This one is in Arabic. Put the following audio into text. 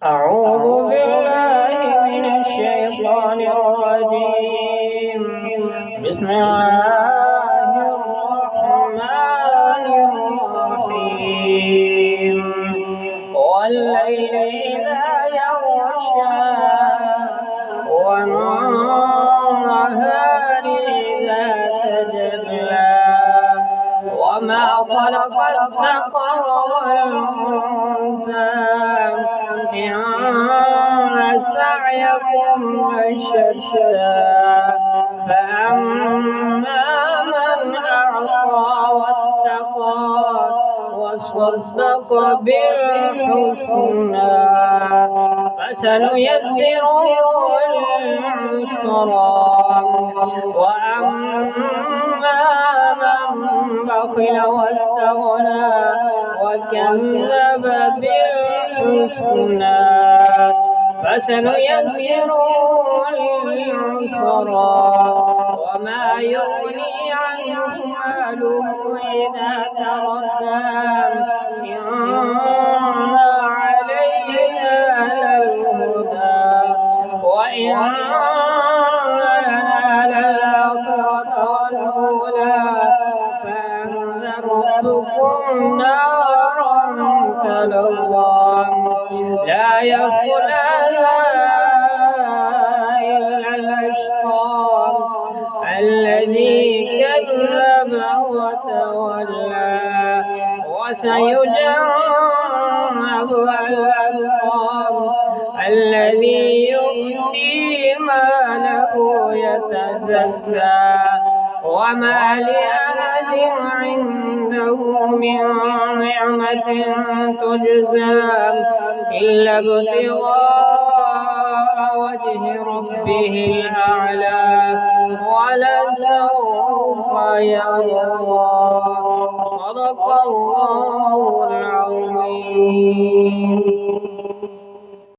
أعوذ بالله من الشيطان الرجيم. بسم الله الرحمن الرحيم. والليل إذا يغشى والنهار إذا تجلى وما خلق الذكر والأنثى إن سعيكم لشتى فأما من أعطى واتقى وصدق بالحسنى فسنيسره للعسرى وأما من بخل واستغنى وكذب بالحسنى فسنيسره للعسرى وما يغني عنه ماله إذا تردى إن علينا للهدى وإن لنا للآخرة والأولى فأنذرتكم نارا تلظى لا يصلاها إلا الأشقى الذي كذب وتولى وسيجنبها الأتقى الذي يؤتي ماله يتزكى وما لأحد عنده من نعمة تجزى إلا ابتغاء وجه ربه الأعلى ولسوف يرضى.